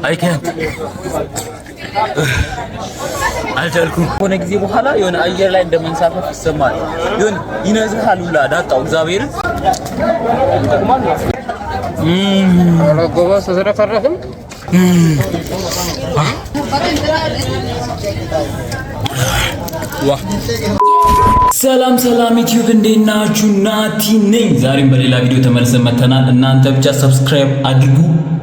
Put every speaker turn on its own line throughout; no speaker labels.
አይ ካንት አልቻልኩም። ሆነ ጊዜ በኋላ የሆነ አየር ላይ እንደመንሳፈፍ ይሰማል። የሆነ ይነዝሃል ሁላ ዳጣው እግዚአብሔር
ጎበዝ ተዘረፈረፍም
ሰላም ዩቲዩብ እንዴት ናችሁ? ናቲ ነኝ። ዛሬም በሌላ ቪዲዮ ተመልሰን መተናል። እናንተ ብቻ ሰብስክራይብ አድርጉ፣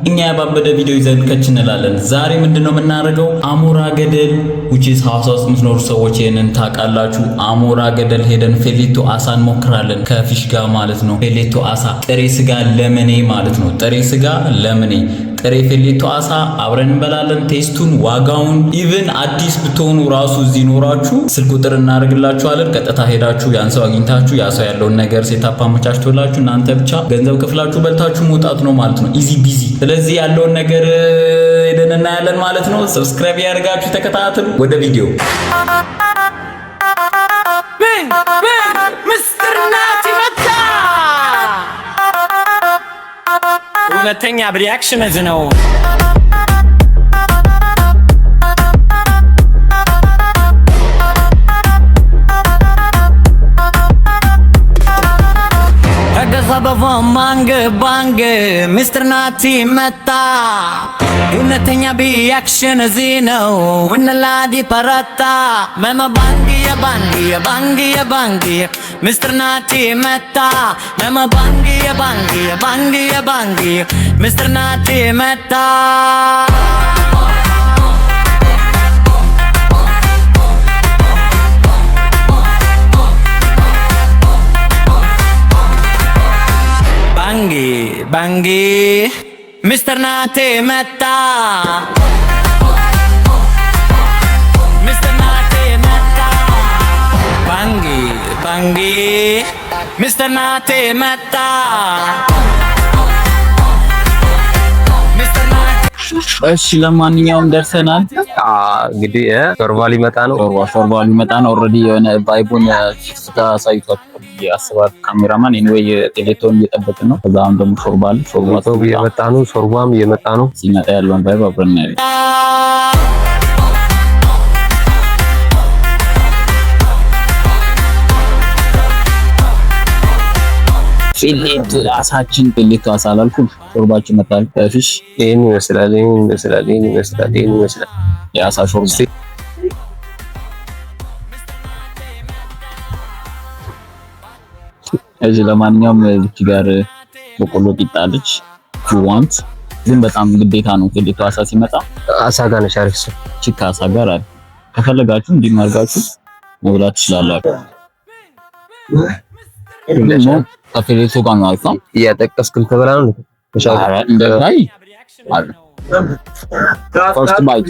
እኛ ያባበደ ቪዲዮ ይዘን ከች እንላለን። ዛሬ ምንድነው የምናደርገው? አሞራ ገደል ውጪስ ሐዋሳ ውስጥ የምትኖሩ ሰዎች ይሄንን ታውቃላችሁ። አሞራ ገደል ሄደን ፌሌቶ አሳ እንሞክራለን፣ ከፊሽ ጋር ማለት ነው። ፌሌቶ አሳ ጥሬ ስጋ ለምኔ ማለት ነው። ጥሬ ስጋ ለምኔ ጥሬ ፌሌቶ አሳ አብረን እንበላለን። ቴስቱን፣ ዋጋውን ኢቭን አዲስ ብትሆኑ ራሱ እዚህ ኖራችሁ ስልክ ቁጥር እናደርግላችኋለን። ቀጥታ ሄዳችሁ ያን ሰው አግኝታችሁ ያ ሰው ያለውን ነገር ሴታፕ አመቻችቶላችሁ እናንተ ብቻ ገንዘብ ከፍላችሁ በልታችሁ መውጣት ነው ማለት ነው። ኢዚ ቢዚ። ስለዚህ ያለውን ነገር ሄደን እናያለን ማለት ነው። ሰብስክራይብ ያደርጋችሁ ተከታተሉ። ወደ ቪዲዮ
ሚስተር ናቲ መጣ። ሁለተኛ ሪአክሽን እዚህ ነው። ማንግ ባንግ ሚስተር ናቲ መጣ። ሁለተኛ ሪአክሽን እዚህ ነው። ወነላዲ ፓራታ መማ ባንግ ሚስተር ናቲ መጣ። መማ ባንግ ሚስተር ናቲ መጣ። ባንጊ ሚስተር ናቲ መጣ። ሚስተር ናቲ መጣ። ባንጊ ሚስተር ናቲ መጣ።
እሺ ለማንኛውም ደርሰናል።
እንግዲህ ሾርባ ሊመጣ ነው።
ኦልሬዲ የሆነ ቫይቡን ታሳይቷል ያስባል ካሜራማን። ኤኒዌይ ቴሌቶን እየጠበቅን ነው። ከዛም ደግሞ ሾርባ
እየመጣ ነው። ሾርባም እየመጣ ነው።
ሲመጣ ያለውን ቫይብ አብረን እናያለን። ፊሌቶ አሳችን ፊሌቶ አሳ አላልኩም። ሾርባችን መጣል ፊሽ
ይሄን ይመስላል።
የአሳ ሾርባ እዚህ ለማንኛውም እዚህ ጋር በቆሎ ቂጣ አለች። ዋንት ግን በጣም ግዴታ ነው ፊሌቶ አሳ ሲመጣ
አሳ ጋር ነው ሻርክስ
ቺካ አሳ ጋር አለ። ከፈለጋችሁ እንዲማርጋችሁ መብላት ትችላላችሁ። ከፊሌቶ ጋር ነው አልፋ
እያጠቀስክም ተበላ ነው
እንደታይ አለ። ፈርስት ባይት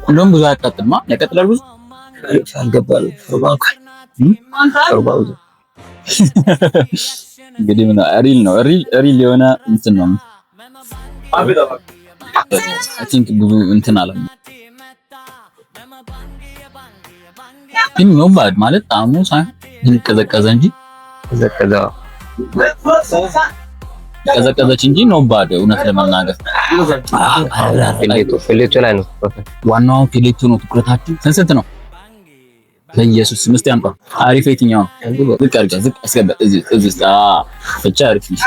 እንደውም ብዙ አያቃጥልማ። ያቃጥላል ብዙ
አልገባል።
እንግዲህ ምን ሪል ነው ሪል የሆነ እንትን ነው። አይ ቲንክ ብዙ እንትን አለ ግን ነው ባድ ማለት ጣሙ ሳይሆን ቀዘቀዘ እንጂ ቀዘቀዘች እንጂ ነው ባድ። እውነት ለመናገር
ፊሌቶ ላይ ነው
ዋናው። ፊሌቶ ነው ትኩረታችን። ስንት ነው ለኢየሱስ ምስት ያምጣ። አሪፍ የትኛው ዝቅ አድርጋ ዝቅ አስገባ። እዚህ ብቻ አሪፍ ነው።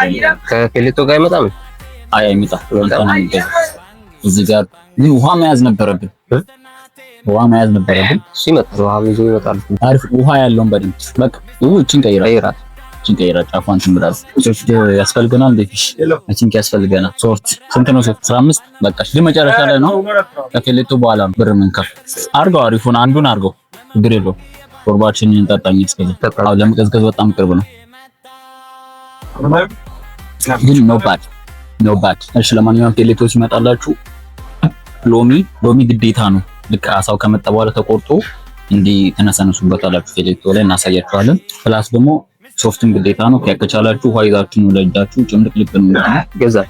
ከፊሌቶ ጋር አይመጣም።
አይ አይመጣም። እዚህ ጋር ግን ውሃ መያዝ ነበረብን።
ሲመጣ ውሃ ይዞ ይመጣል።
አሪፍ ውሃ ያለውን በደንብ በቃ እቺን ቀይራ ጫፏን ትምራል። ሶፍት ያስፈልገናል። ዴፊሽ አይ ቲንክ ያስፈልገናል። ሶፍት ስንት ነው? 15 በቃ እሺ። መጨረሻ ላይ ነው ከፊሌቶ በኋላ ብር መንከፍ አርገው። አሪፉን አንዱን አርገው ችግር የለውም። ሾርባችንን እንጠጣኝ እስከዚህ አው ለመቀዝቀዝ በጣም ቅርብ ነው። ግን ኖ ባድ እሺ። ለማንኛውም ፊሌቶ ሲመጣላችሁ ሎሚ ግዴታ ነው። ልክ አሳው ከመጣ በኋላ ተቆርጦ እንዲህ ተነሰነሱበታላችሁ። ፊሌቶ ላይ እናሳያችኋለን። ፕላስ ደግሞ ሶፍትም ግዴታ ነው። ከቻላችሁ ውሃ ይዛችሁ ነው ለእጃችሁ ጭምልቅ ነው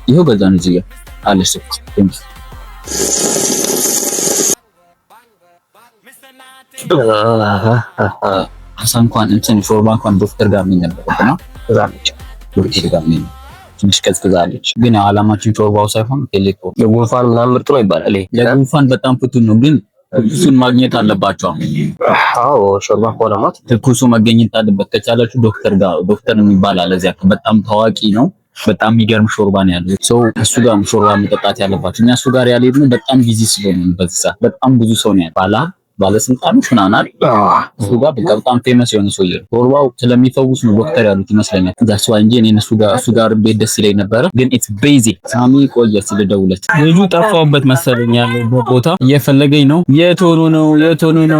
ይሄው ገዛን እዚህ ጋር አለሽ ሶፍት አሳ እንኳን እንትን ሾርባ እንኳን ዶክተር ጋር ምን ነበርና
ዛለች
ዶክተር ጋር ምን ትንሽ ቀዝቅዛለች። ግን አላማችን ሾርባው ሳይሆን ቴሌኮ
ለጉንፋን ምናምን ምርጥ ነው ይባላል።
ለጉንፋን በጣም ፍቱን ነው፣ ግን ትኩሱን ማግኘት አለባቸው።
አዎ ሾርባ ኮለማት
ትኩሱ መገኘት አለበት። ከቻላችሁ ዶክተር የሚባል አለ እዚያ በጣም ታዋቂ ነው። በጣም የሚገርም ሾርባ ነው ያለው። ሰው እሱ ጋር ሾርባ መጠጣት ያለባችሁ። እኛ እሱ ጋር ያልሄድን በጣም ቢዚ ስለሆነ በዛ በጣም ብዙ ሰው ነው ያለው። ባለስልጣኖች ምናምን እሱ ጋር በጣም ፌመስ የሆነ ሰው ይሄ ሾርባው ስለሚፈውስ ነው ዶክተር ያሉት ይመስለኛል። ዳስ ዋይ እንጂ እኔ እሱ ጋር ቤት ደስ ይለኝ ነበር። ግን ኢትስ ቤዚክ ሳሚ ቆየ ስለደውለት ልጁ ጠፋውበት መሰለኝ ያለው ቦታ እየፈለገኝ ነው። የት ሆኖ ነው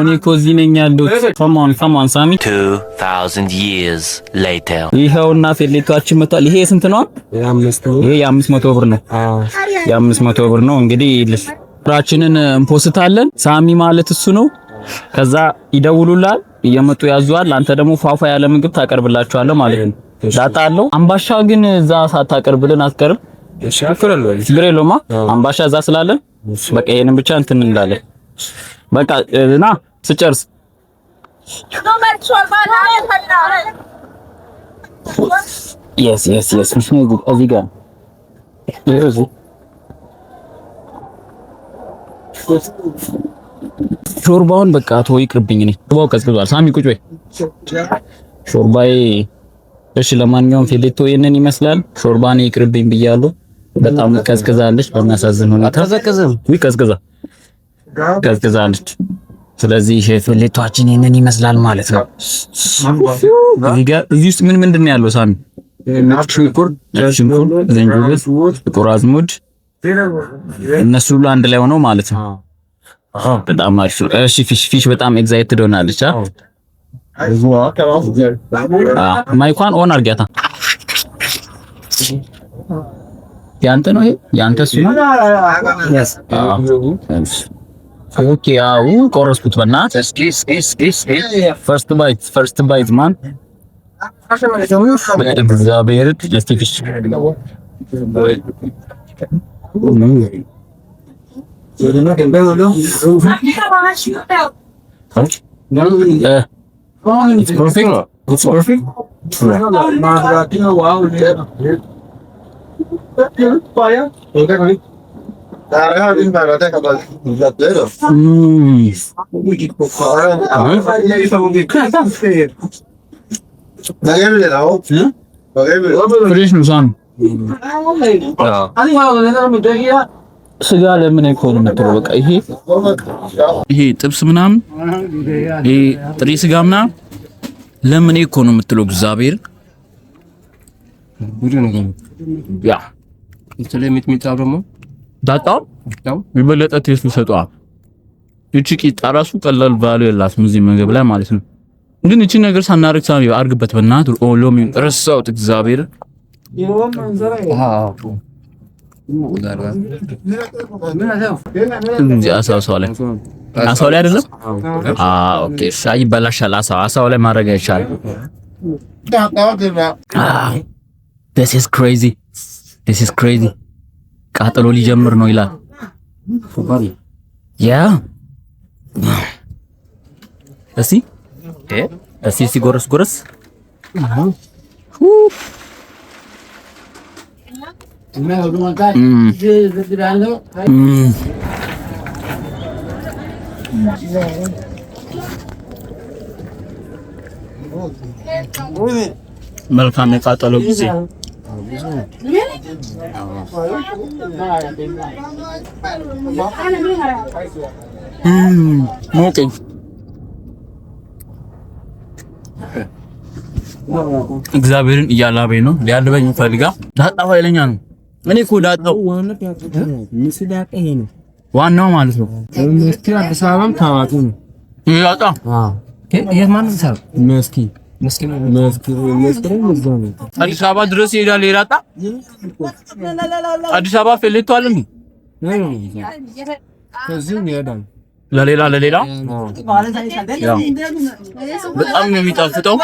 እኔ እኮ እዚህ ነኝ ያለሁት። ከማን ሳሚ
2000 years later
ይሄውና ፌሌቷችን መጣል። ይሄ ስንት ነው? ይሄ የ500 ብር ነው። የ500 ብር ነው እንግዲህ ራችንን እንፖስታለን። ሳሚ ማለት እሱ ነው። ከዛ ይደውሉላል፣ እየመጡ ያዙዋል። አንተ ደግሞ ፏፏ ያለ ምግብ ታቀርብላችኋለህ ማለት ነው። ዳጣ አለው። አምባሻ ግን እዛ ሳታቀርብልን አትቀርም። ችግር የለውም። አምባሻ እዛ ስላለን በቃ ይሄንን ብቻ እንትን እንዳለን በቃ ና ስጨርስ yes እዚህ ጋር ሾርባውን በቃ ተው ይቅርብኝ። እኔ ሾርባው ቀዝቅዟል። ሳሚ ቁጭ በይ። ሾርባዬ እሺ። ለማንኛውም ፌሌቶ ይሄንን ይመስላል። ሾርባኔ ይቅርብኝ ብያለሁ። በጣም ቀዝቅዛለች በሚያሳዝን ሁኔታ። ቀዝቅዛለች። ስለዚህ ፌሌቶአችን ይሄንን ይመስላል ማለት ነው። እዚህ ውስጥ ምንድን ነው ያለው ሳሚ? ሽንኩርት፣ ዝንጅብል፣ ጥቁር አዝሙድ እነሱ ሁሉ አንድ ላይ ሆነው ማለት ነው። በጣም አሪፍ። እሺ ፊሽ በጣም ኤግዛይትድ ሆናለች። ማይኳን ኦን አርጋታ። ያንተ ነው ይሄ? ያንተ እሱ ነው? ኦኬ። አው ቆረስኩት በእናትህ። ፈርስት ባይት ማን እግዚአብሔር ጀስቲፊሽ It's perfect. It's perfect. Fresh ነው ሳም ስጋ ለምን አይኮንም ነው? በቃ ይሄ ጥብስ ምናምን ይሄ ጥሬ ስጋ ምናምን ለምን አይኮንም የምትለው እግዚአብሔር ብዙ ነገር ያ ስለሚት ሚጣው ደግሞ ዳጣው ይበለጠ ቴስት ሰጧ። እቺ ቂጣ ራሱ ቀላል ባሉ የላትም እዚህ ምግብ ላይ ማለት ነው። ግን እቺ ነገር ሳናርክ ሳሚ አርግበት በእናትህ ሎሚ ረሳው እግዚአብሔር አሳው ላይ አይደለም። ኦኬ ሻይ በላሻል። አሳው ላይ ማድረግ አይቻልም። This is crazy. ቃጠሎ ሊጀምር ነው ይላል። ያ እስቲ ጎረስ መልካም የቃጠሎ ጊዜ ሞቀኝ። እግዚአብሔርን እያላበኝ ነው። ሊያልበኝ ፈልጋ ዳጣው ኃይለኛ ነው። እኔ እኮ ዳጣው ዋናው ማለት ነው። መስኪ አዲስ አበባም ታዋቂ ነው። ይላጣ የማን ሰው መስኪ አዲስ አበባ ድረስ ይሄዳል። ይላጣ አዲስ አበባ ፌሌቶ አለ እንዴ? ከዚህ ይሄዳል። ለሌላ በጣም ነው የሚጣፍጠው።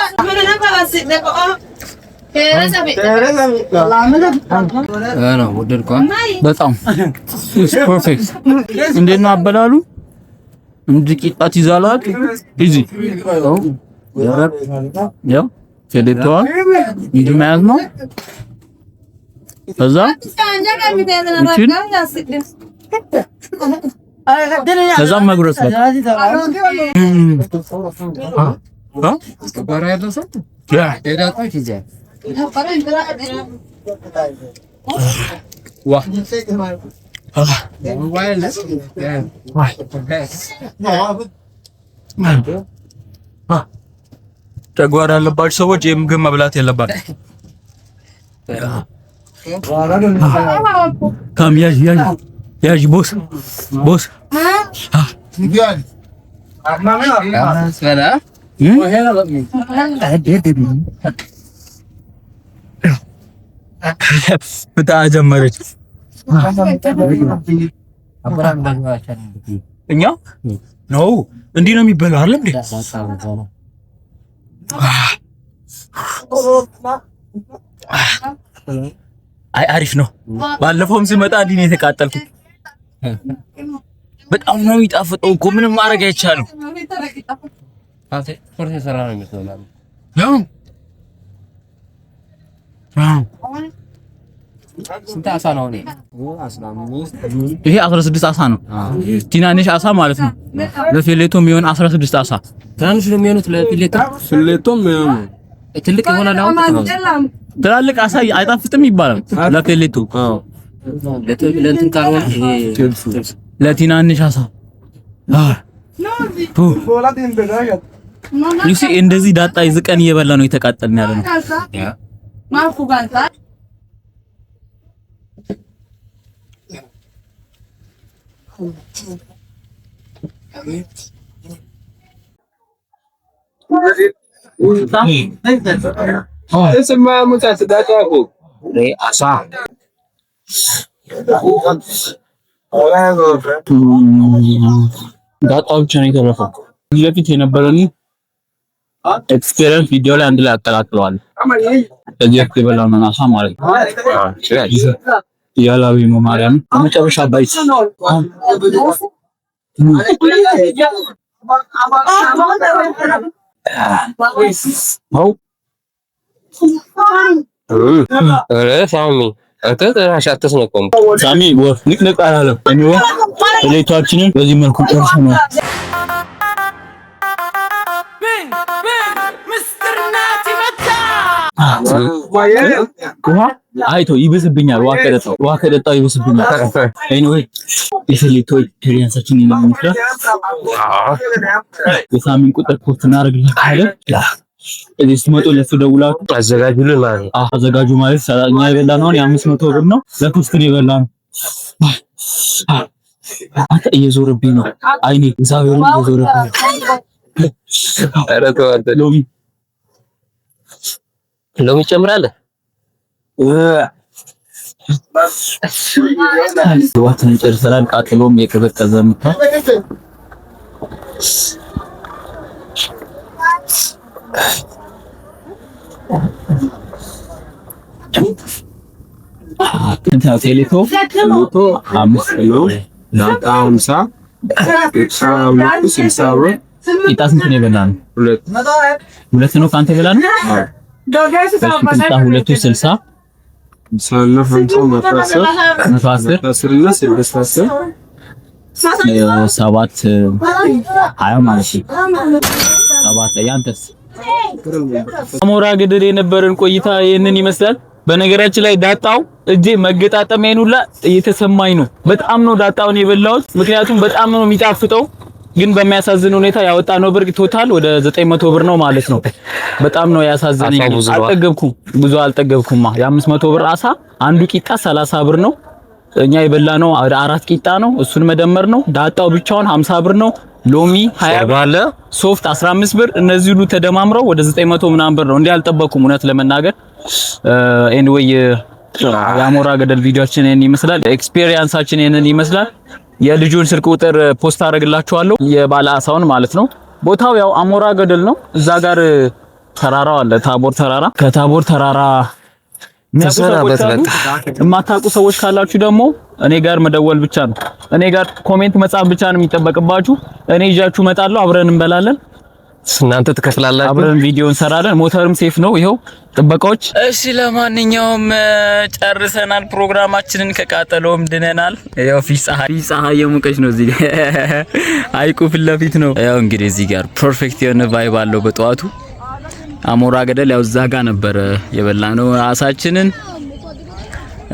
በጣም ፐርፌክት። እንዴት ነው አበላሉ? እንዲህ ቂጣ ትይዛላት እዚህ ያው ፌሌቷን እንዲህ መያዝ ነው። ከዛ ከዛ መጉረስ ነው። ጨጓራ ያለባችሁ ሰዎች የምግብ መብላት የለባችሁ። ካም ያዥ ቦስ ብታ ጀመረች። እኛ ነው እንዲህ ነው የሚበላው አይደል እንዴ? አይ አሪፍ ነው። ባለፈውም ሲመጣ እንዲህ ነው የተቃጠልኩት። በጣም ነው የሚጣፍጠው እኮ ምንም ማድረግ አይቻልም።
ስንት አሳ ነው?
ይሄ 16 አሳ ነው። ትናንሽ አሳ ማለት ነው። ለፊሌቶ የሚሆን 16 አሳ
ትናንሽ ነው የሚሆኑት። ለፊሌቶም ትልቅ ይሆናል። አሁን
ትላልቅ አሳ አይጣፍጥም ይባላል ለፊሌቶ።
ለእንትን ካልሆነ
ለትናንሽ አሳ ዩሲ እንደዚህ ዳጣ ይዝቀን እየበላ ነው የተቃጠልን ያለ ነው። ዳጣው ብቻ ነው የተረፈው። ለፊት የነበረን ኤክስፒሪየንስ ቪዲዮ ላይ አንድ ላይ አቀላቅለዋል። እዚህ የበላነው አሳ ማለት ነው። ያላዊ ነው ማርያም መጨረሻ ባይስ ሳሚ ወፍ ንቅንቅ አላለም። እኔው ሌሊታችንን በዚህ መልኩ ጨርሰናል። አይቶ ይብስብኛል። ውሃ ከጠጣው ይብስብኛል። ኤኒዌይ የፊሌቶ ኤክስፒሪየንሳችን ይመስላል። የሳሚን ቁጥር ፖስት እናደርግላችኋለን። እዚህ ስትመጡ ለሱ ደውላችሁ
አዘጋጁልን ማለት ነው።
አዘጋጁ ማለት እኛ የበላነው የ500 ብር ነው። ለፖስት ነው የበላነው። አንተ እየዞረብኝ ነው አይኔ እግዚአብሔር እየዞረብኝ ሎሚ ጨምራለህ። ዋትን ጨርሰናል። ቃጥሎም የቀዘቀዘ ምታ እንታ ቴሌቶ 5 ኪሎ ናታ 50 60 ብር ኢጣስ እንትን የበላነው ሁለት ነው። ካንተ የበላነው በስንት ሁለቱ 60 7 20 ማለት ነው። 7 ያንተስ? አሞራ ገደል የነበረን ቆይታ ይሄንን ይመስላል። በነገራችን ላይ ዳጣው እጄ መገጣጠሚያዬን ሁላ እየተሰማኝ ነው። በጣም ነው ዳጣውን የበላሁት፣ ምክንያቱም በጣም ነው የሚጣፍጠው። ግን በሚያሳዝን ሁኔታ ያወጣነው ብር ቶታል ወደ 900 ብር ነው ማለት ነው። በጣም ነው ያሳዝነኝ። ብዙ አልጠገብኩማ። የ500 ብር አሳ አንዱ ቂጣ 30 ብር ነው። እኛ የበላነው 4 ቂጣ ነው። እሱን መደመር ነው። ዳጣው ብቻውን 50 ብር ነው። ሎሚ 20 ብር አለ። ሶፍት 15 ብር። እነዚህ ሁሉ ተደማምረው ወደ 900 ምናምን ብር ነው። እንዴ አልጠበኩም እውነት ለመናገር። ኤኒዌይ የአሞራ ገደል ቪዲዮአችን ይሄን ይመስላል። ኤክስፒሪየንሳችን ይሄንን ይመስላል። የልጁን ስልክ ቁጥር ፖስት አደርግላችኋለሁ፣ የባለ አሳውን ማለት ነው። ቦታው ያው አሞራ ገደል ነው። እዛ ጋር ተራራው አለ፣ ታቦር ተራራ። ከታቦር ተራራ የማታውቁ ሰዎች ካላችሁ ደግሞ እኔ ጋር መደወል ብቻ ነው። እኔ ጋር ኮሜንት መጻፍ ብቻ ነው የሚጠበቅባችሁ። እኔ ይዣችሁ እመጣለሁ፣ አብረን እንበላለን።
እናንተ ትከፍላላችሁ።
አብረን ቪዲዮ እንሰራለን። ሞተርም ሴፍ ነው ይሄው ጥበቃዎች። እሺ ለማንኛውም ጨርሰናል ፕሮግራማችንን፣ ከቃጠሎም ድነናል። ያው ፀሐይ የሞቀች ነው እዚህ ሐይቁ ፊት ለፊት ነው። ያው እንግዲህ እዚህ ጋር ፐርፌክት የሆነ ቫይብ አለው በጠዋቱ። አሞራ ገደል ያው እዛ ጋር ነበር የበላነው አሳችንን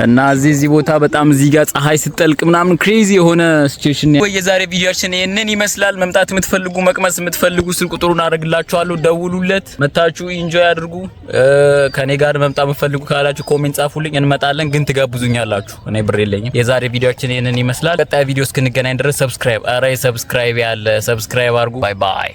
እና እዚህ ቦታ በጣም እዚህ ጋር ፀሐይ ስትጠልቅ ምናምን ክሬዚ የሆነ ሲቹዌሽን ነው። የዛሬ ቪዲዮአችን ይሄንን ይመስላል። መምጣት የምትፈልጉ መቅመስ የምትፈልጉ ስልክ ቁጥሩን አደርግላችኋለሁ፣ ደውሉለት፣ መታችሁ ኢንጆይ አድርጉ። ከኔ ጋር መምጣት የምትፈልጉ ካላችሁ ኮሜንት ጻፉልኝ፣ እንመጣለን። ግን ትጋብዙኛላችሁ፣ እኔ ብር የለኝም። የዛሬ ቪዲዮአችን ይሄንን ይመስላል። ቀጣይ ቪዲዮ እስክንገናኝ ድረስ ሰብስክራይብ ያለ ሰብስክራይብ አድርጉ። ባይ ባይ።